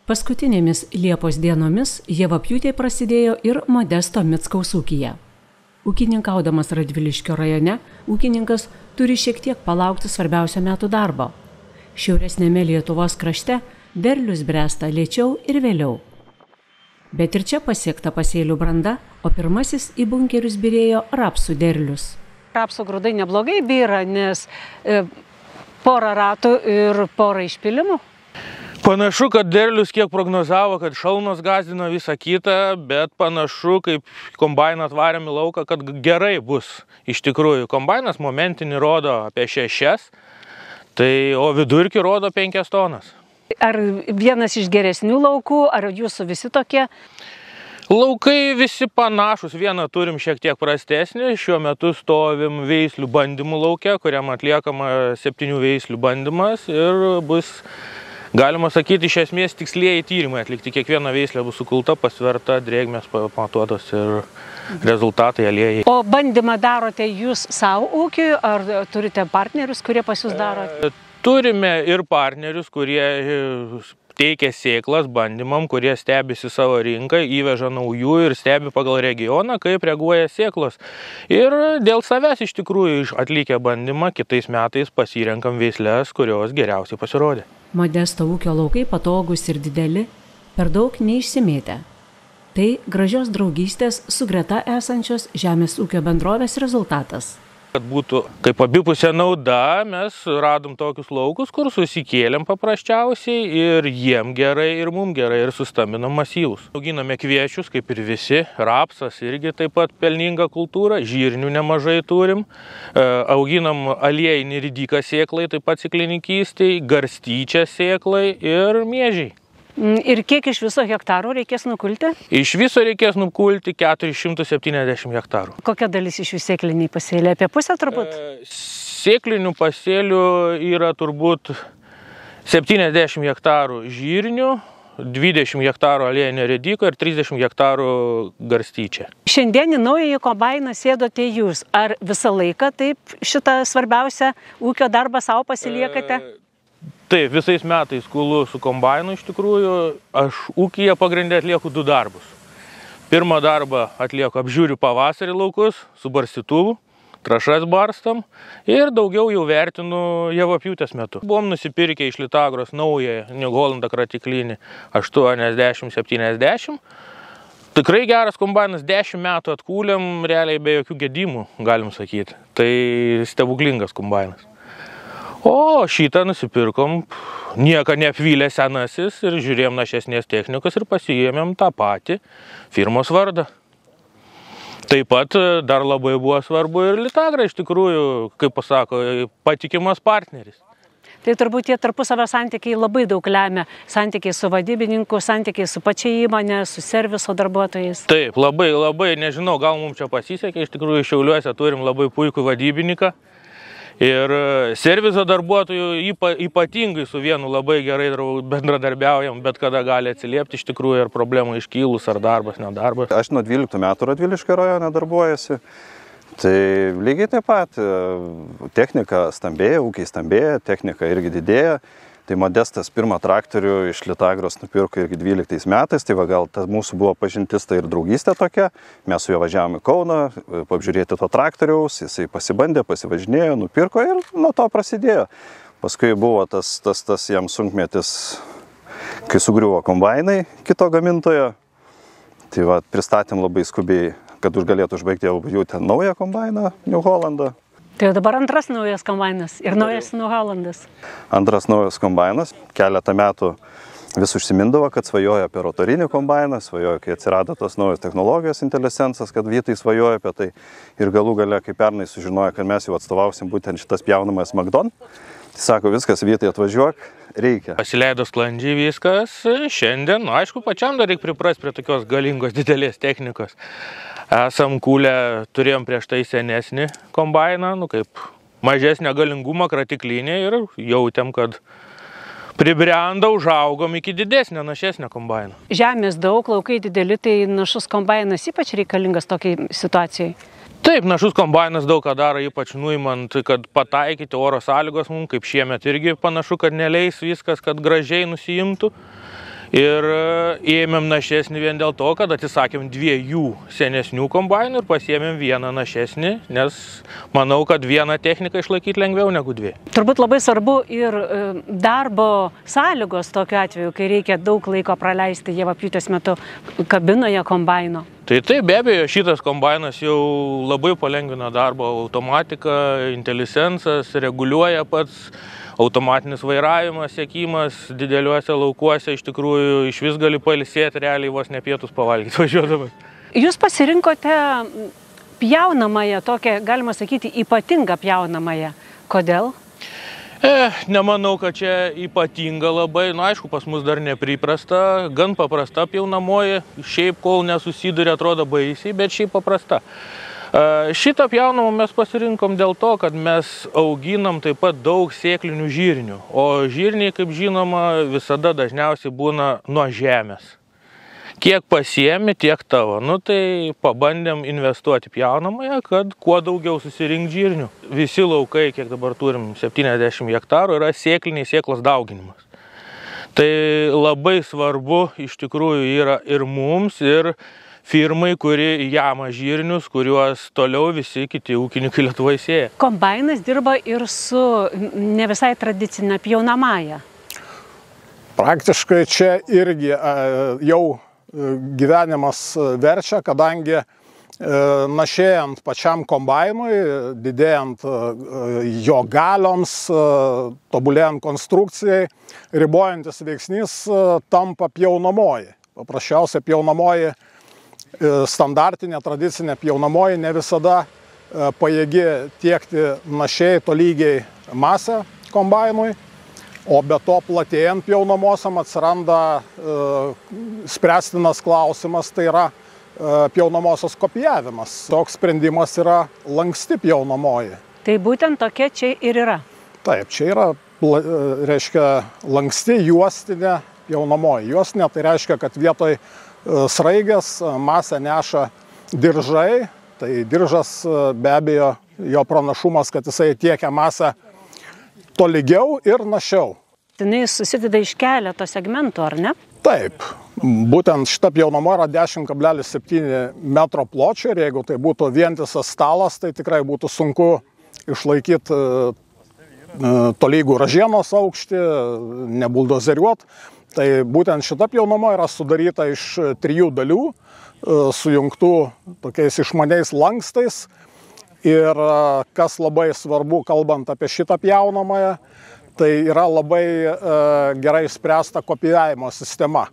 Paskutinėmis Liepos dienomis javapjūtė prasidėjo ir Modesto Mickaus ūkyje. Ūkininkaudamas Radviliškio rajone, ūkininkas turi šiek tiek palaukti svarbiausio metų darbo. Šiauresnėme Lietuvos krašte derlius bręsta lėčiau ir vėliau. Bet ir čia pasiekta pasėlių branda, o pirmasis į bunkerius byrėjo rapsų derlius. Rapsų grūdai neblogai byra, nes porą ratų ir porą išpilimų. Panašu, kad derlius kiek prognozavo, kad šalnos gąsdino visą kitą, bet panašu, kaip kombainą atvarėm į lauką, kad gerai bus. Iš tikrųjų, kombainas momentinį rodo apie 6, o vidurkį rodo 5 tonas. Ar vienas iš geresnių laukų, ar jūsų visi tokie? Laukai visi panašus, vieną turim šiek tiek prastesnį, šiuo metu stovim veislių bandymų lauke, kuriam atliekama 7 veislių bandymas ir bus, galima sakyti, iš esmės tikslieji tyrimai atlikti. Kiekviena veislė bus sukulta, pasverta, drėgmės pamatuotos ir rezultatai aliejai. O bandymą darote jūs savo ūkiui, ar turite partnerius, kurie pas jūs daro? Turime ir partnerius, kurie teikia sėklas bandymam, kurie stebisi savo rinką, įveža naujų ir stebi pagal regioną, kaip reaguoja sėklos. Ir dėl savęs iš tikrųjų atlikę bandymą, kitais metais pasirenkam veislės, kurios geriausiai pasirodė. Modesto ūkio laukai patogūs ir dideli, per daug neišsimėtę. Tai gražios draugystės su greta esančios žemės ūkio bendrovės rezultatas. Kad būtų kaip abipusė nauda, mes radom tokius laukus, kur susikėlėm paprasčiausiai ir jiem gerai, ir mum gerai, ir sustaminam masyvus. Auginame kviečius, kaip ir visi, rapsas irgi taip pat pelninga kultūra, žirnių nemažai turim, auginam aliejinį ridiką sėklai, taip pat ciklininkystei, garstyčią sėklai ir miežiai. Ir kiek iš viso hektarų reikės nukulti? Iš viso reikės nukulti 470 hektarų. Kokia dalis iš jų sėkliniai pasėliai? Apie pusę turbūt? Sėklinių pasėlių yra turbūt 70 hektarų žirnių, 20 hektarų aliejinio ridiko ir 30 hektarų garstyčia. Šiandien į naująjį kombainą sėdote jūs. Ar visą laiką taip šitą svarbiausią ūkio darbą savo pasiliekate? Taip, visais metais kulu su kombainu iš tikrųjų. Aš ūkyje pagrindė atlieku 2 darbus. Pirmą darbą atlieku apžiūriu pavasarį laukus su barstytuvu, trąšas barstam ir daugiau jau vertinu javapjūtės metu. Buvom nusipirkę iš Litagros naują New Hollandą kratiklinį 80-70. Tikrai geras kombainas, 10 metų atkūlėm, realiai be jokių gedimų, galim sakyti. Tai stebuklingas kombainas. O šitą nusipirkom, nieko neapvylė senasis ir žiūrėjom našesnės technikos ir pasiėmėm tą patį firmos vardą. Taip pat dar labai buvo svarbu ir Litagra iš tikrųjų, kaip pasako, patikimas partneris. Tai turbūt tie tarpusavio santykiai labai daug lemia. Santykiai su vadybininku, santykiai su pačia įmonė, su serviso darbuotojais. Taip, labai, nežinau, gal mums čia pasisekė, iš tikrųjų Šiauliuose turim labai puikų vadybininką. Ir serviso darbuotojų ypatingai su vienu labai gerai bendradarbiaujam, bet kada gali atsiliepti iš tikrųjų ar problemų iškylus, ar darbas, nedarbas. Aš nuo 12 metų Radviliškio rajone darbuojasi. Tai lygiai taip pat technika stambėja, ūkiai stambėja, technika irgi didėja. Tai Modestas pirmą traktorių iš Litagros nupirko irgi 12 metais, tai va gal mūsų buvo pažintis, tai ir draugystė tokia. Mes su juo važiavome į Kauną, apžiūrėti to traktoriaus, jisai pasibandė, pasivažinėjo, nupirko ir nuo to prasidėjo. Paskui buvo tas jam sunkmetis, kai sugriuvo kombainai kito gamintojo. Tai va pristatėm labai skubiai, kad galėtų užbaigti jau ten naują kombainą New Hollandą. Tai dabar antras naujas kombainas ir naujas New Hollandas. Antras naujas kombainas. Keletą metų vis užsimindavo, kad svajoja apie rotorinį kombainą, svajoja, kai atsirado tos naujos technologijos Intelesensas, kad Vytai svajoja apie tai. Ir galų gale, kai pernai sužinojo, kad mes jau atstovausim būtent šitas pjaunamas Magdon, tai sako, viskas, Vytai atvažiuok, reikia. Pasileido sklandžiai viskas. Šiandien, aišku, pačiam dar reikia priprasti prie tokios galingos didelės technikos. Esam kūlę, turėjom prieš tai senesnį kombainą, kaip mažesnio galingumo kratiklinį ir jautėm, kad pribrendo, užaugom iki didesnio, našesnio kombaino. Žemės daug, laukai dideli, tai našus kombainas ypač reikalingas tokiai situacijai? Taip, našus kombainas daug ką daro, ypač nuimant, kad pataikyti oro sąlygos mums, kaip šiemet irgi panašu, kad neleis viskas, kad gražiai nusiimtų. Ir ėmėm našesnį vien dėl to, kad atsisakėm 2 senesnių kombainų ir pasiėmėm 1 našesnį, nes manau, kad 1 techniką išlaikyti lengviau negu 2. Turbūt labai svarbu ir darbo sąlygos tokiu atveju, kai reikia daug laiko praleisti javapjūtės metu kabinoje kombaino. Tai be abejo, šitas kombainas jau labai palengvina darbo, automatika, IntelliSensas, reguliuoja pats, automatinis vairavimas, sekimas dideliuose laukuose, iš tikrųjų iš vis gali pailsėti, realiai vos ne pietus pavalgyti važiuodamas. Jūs pasirinkote pjaunamąją, tokią, galima sakyti, ypatingą pjaunamąją. Kodėl? Nemanau, kad čia ypatinga labai, aišku, pas mus dar nepriprasta, gan paprasta pjaunamoji, šiaip kol nesusiduria, atrodo baisiai, bet šiaip paprasta. Šitą pjaunamą mes pasirinkom dėl to, kad mes auginam taip pat daug sėklinių žirnių, o žirniai, kaip žinoma, visada dažniausiai būna nuo žemės. Kiek pasiemi, tiek tavo. Tai pabandėm investuoti pjaunamąją, kad kuo daugiau susirinkti žirnių. Visi laukai, kiek dabar turim 70 hektarų, yra sėkliniai sėklos dauginimas. Tai labai svarbu iš tikrųjų yra ir mums, ir firmai, kuri jama žirnius, kuriuos toliau visi kiti ūkininkai Lietuvoje sėja. Kombainas dirba ir su ne visai tradicinė pjaunamąja. Praktiškai čia irgi jau gyvenimas verčia, kadangi našėjant pačiam kombainui, didėjant jo galioms, tobulėjant konstrukcijai, ribojantis veiksnys tampa pjaunamoji. Paprasčiausia pjaunamoji, standartinė, tradicinė pjaunamoji ne visada pajėgi tiekti našiai tolygiai masę kombainui, o be to platėjant pjaunamosiam atsiranda spręstinas klausimas, tai yra pjaunamosios kopijavimas. Toks sprendimas yra lanksti pjaunamoji. Tai būtent tokia čia ir yra? Taip, čia yra, reiškia, lanksti juostinė pjaunamoji. Juostinė tai reiškia, kad vietoj sraigės masę neša diržai, tai diržas be abejo jo pranašumas, kad jisai tiekia masę tolygiau ir našiau. Jis susideda iš keleto segmentų, ar ne? Taip, būtent šita pjaunamoji yra 10,7 metro pločio ir jeigu tai būtų vientisas stalas, tai tikrai būtų sunku išlaikyti tolygų ražienos aukštį, nebuldozeriuot. Tai būtent šita pjaunamoji yra sudaryta iš 3 dalių, sujungtų tokiais išmaniais lankstais. Ir kas labai svarbu, kalbant apie šitą pjaunamąją, tai yra labai gerai spręsta kopijavimo sistema.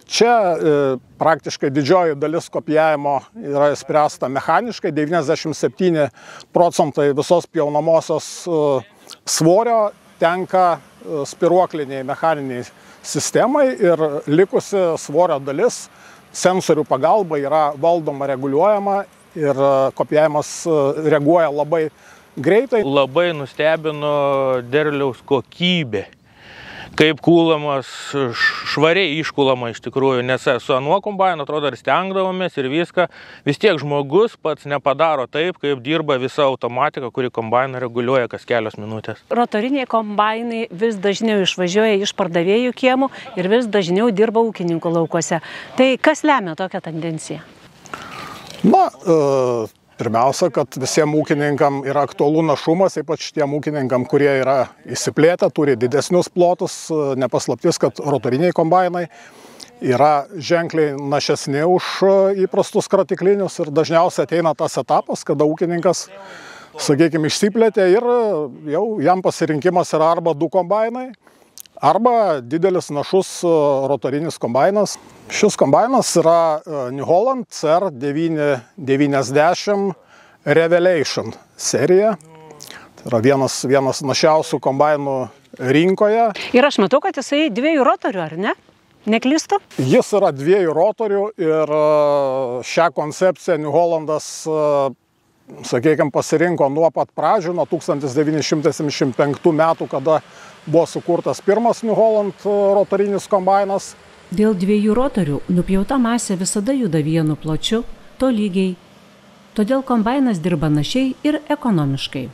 Čia praktiškai didžioji dalis kopijavimo yra spręsta mechaniškai, 97% visos pjaunamosios svorio tenka spiruokliniai mechaniniai sistemai ir likusi svorio dalis sensorių pagalba yra valdoma, reguliuojama ir kopijavimas reaguoja labai greitai. Labai nustebino derliaus kokybė. Kaip kūlamas, švariai iškūlama iš tikrųjų, nes su anuo kombainu atrodo ir stengdavomės ir viską. Vis tiek žmogus pats nepadaro taip, kaip dirba visa automatika, kuri kombainą reguliuoja kas kelios minutės. Rotoriniai kombainai vis dažniau išvažiuoja iš pardavėjų kiemų ir vis dažniau dirba ūkininkų laukuose. Tai kas lemia tokią tendenciją? Pirmiausia, kad visiems ūkininkam yra aktualu našumas, ypač tiem ūkininkam, kurie yra įsiplėtę, turi didesnius plotus, nepaslaptis, kad rotoriniai kombainai yra ženkliai našesni už įprastus kratiklinius ir dažniausiai ateina tas etapas, kada ūkininkas, sakykime, išsiplėtė ir jau jam pasirinkimas yra arba 2 kombainai, arba didelis našus rotorinis kombainas. Šis kombainas yra New Holland CR990 Revelation serija. Tai yra vienas našiausių kombainų rinkoje. Ir aš matau, kad jisai 2 rotorių, ar ne? Neklystu? Jis yra 2 rotorių ir šią koncepciją New Hollandas, sakykime, pasirinko nuo pat pradžių, nuo 1975 metų, kada buvo sukurtas pirmas New Holland rotorinis kombainas. Dėl 2 rotorių nupjauta masė visada juda vienu pločiu, tolygiai. Todėl kombainas dirba našiai ir ekonomiškai.